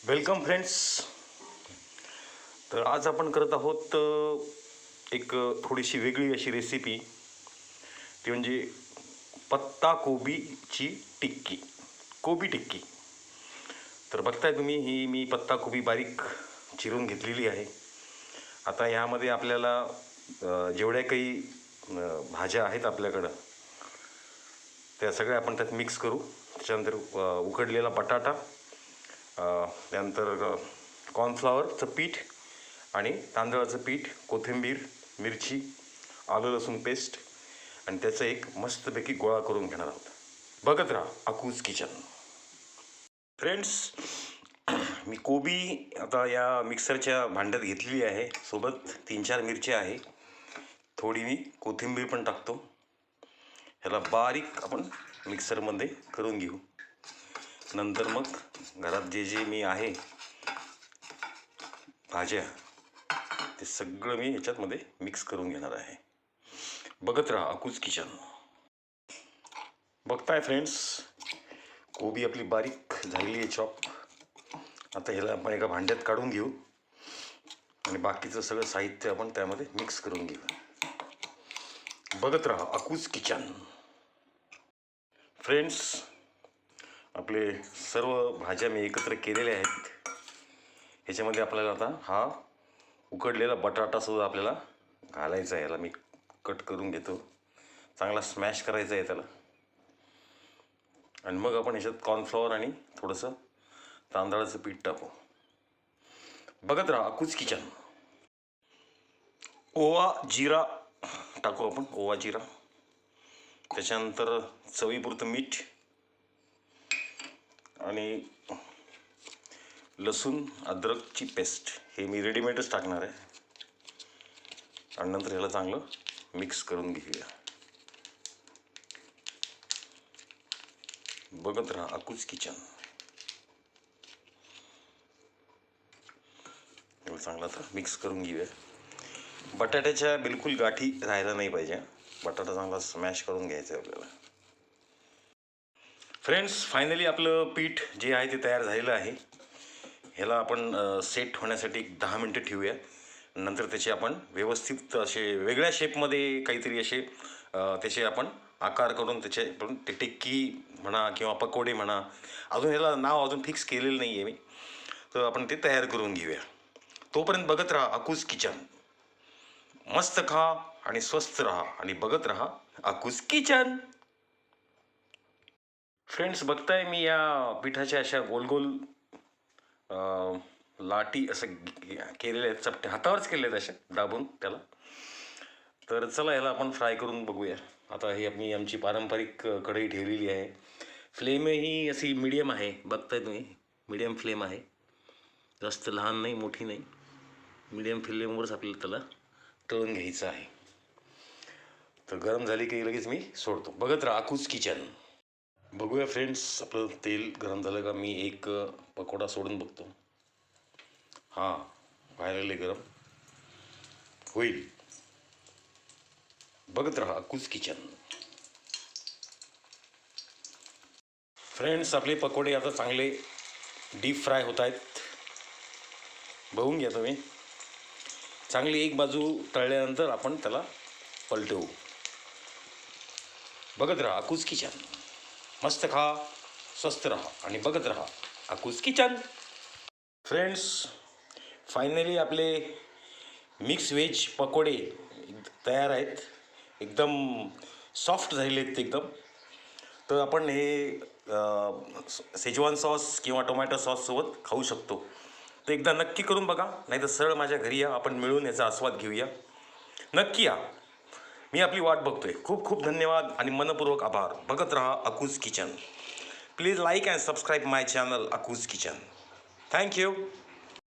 Welcome friends. तर आज आपण करत आहोत एक थोडीशी वेगळी अशी रेसिपी. ती म्हणजे पत्ता कोबीची टिक्की, कोबी टिक्की. तर बघताय तुम्ही, ही मी पत्ता कोबी बारीक चिरून घेतलेली आहे. आता यामध्ये आपल्याला जेवढ्या काही भाज्या आहेत आपल्याकडं त्या सगळ्या आपण त्यात मिक्स करू. त्याच्यानंतर उकडलेला बटाटा, त्यानंतर कॉर्नफ्लॉवरचं पीठ आणि तांदळाचं पीठ, कोथिंबीर, मिरची, आलं लसूण पेस्ट आणि त्याचा एक मस्तपैकी गोळा करून घेणार आहोत. बघत राहा अकूज किचन. फ्रेंड्स, मी कोबी आता या मिक्सरच्या भांड्यात घेतलेली आहे. सोबत 3-4 मिरच्या आहे. थोडी मी कोथिंबीर पण टाकतो. ह्याला बारीक आपण मिक्सरमध्ये करून घेऊ. नंतर मग घरात जे मी आहे भाज्या ते सगळं मी ह्याच्यामध्ये मिक्स करून घेणार आहे. बघत राहा अकूज किचन. बघताय फ्रेंड्स, कोबी आपली बारीक झालेली आहे चॉप. आता ह्याला आपण एका भांड्यात काढून घेऊ आणि बाकीचं सगळं साहित्य आपण त्यामध्ये मिक्स करून घेऊ. बघत राहा अकूज किचन. फ्रेंड्स, आपले सर्व भाज्या मी एकत्र केलेल्या आहेत. ह्याच्यामध्ये आपल्याला आता हा उकडलेला बटाटासुद्धा आपल्याला घालायचा आहे. याला मी कट करून घेतो. चांगला स्मॅश करायचा आहे त्याला. आणि मग आपण ह्याच्यात कॉर्नफ्लॉवर आणि थोडंसं तांदळाचं पीठ टाकू. बघत राहा अकूज किचन. ओवा जिरा टाकू आपण, ओवा जिरा. त्याच्यानंतर चवीपुरतं मीठ आणि लसूण अद्रकची पेस्ट. हे मी रेडीमेडच टाकणार आहे. आणि नंतर ह्याला चांगलं मिक्स करून घेऊया. बघत राहा अकूज किचन. ह्याला चांगलं आता मिक्स करून घेऊया. बटाट्याच्या बिलकुल गाठी राहायला नाही पाहिजे. बटाटा चांगला स्मॅश करून घ्यायचा आहे आपल्याला. फ्रेंड्स, फायनली आपलं पीठ जे आहे ते तयार झालेलं आहे. ह्याला आपण सेट होण्यासाठी 10 मिनटं ठेवूया. नंतर त्याचे आपण व्यवस्थित असे वेगळ्या शेपमध्ये काहीतरी असे त्याचे आपण आकार करून त्याचे पण ते टिक्की म्हणा किंवा पकोडे म्हणा, अजून ह्याला नाव अजून फिक्स केलेलं नाही आहे मी. तर आपण ते तयार करून घेऊया. तोपर्यंत बघत राहा अकूज किचन. मस्त खा आणि स्वस्त राहा आणि बघत राहा अकूज किचन. फ्रेंड्स, बघताय मी या पिठाच्या अशा गोल गोल लाटी असं केलेल्या आहेत. चपटे हातावरच केले आहेत अशा दाबून त्याला. तर चला ह्याला आपण फ्राय करून बघूया. आता ही आमची पारंपरिक कढई ठेवलेली आहे. फ्लेम ही अशी मीडियम आहे. बघताय तुम्ही, मीडियम फ्लेम आहे. जास्त लहान नाही, मोठी नाही. मीडियम फ्लेमवरच आपल्याला त्याला तळून घ्यायचं आहे. तर गरम झाली की लगेच मी सोडतो. बघत राहा अकूज किचन. बघूया फ्रेंड्स, आपलं तेल गरम झालं का. मी एक पकोडा सोडून बघतो. हां, व्हायला गरम होईल. बघत राहा अकूज किचन. फ्रेंड्स, आपले पकोडे आता चांगले डीप फ्राय होत आहेत. बघून घ्या तुम्ही. चांगली एक बाजू तळल्यानंतर आपण त्याला पलटवू. बघत राहा अकूज किचन. मस्त खा, स्वस्त राहा आणि बघत राहा अकूज किचन. फ्रेंड्स, फायनली आपले मिक्स व्हेज पकोडे तयार आहेत. एकदम सॉफ्ट झालेले आहेत ते एकदम. तर आपण हे शेजवान सॉस किंवा टोमॅटो सॉससोबत खाऊ शकतो. तर एकदा नक्की करून बघा, नाही तर सरळ माझ्या घरी या, आपण मिळून याचा आस्वाद घेऊया. नक्की या. मी आपली वाट बघतोय. खूप खूप धन्यवाद आणि मनपूर्वक आभार. बघत राहा Akuj kitchen. Please like and subscribe my channel Akuj kitchen. Thank you.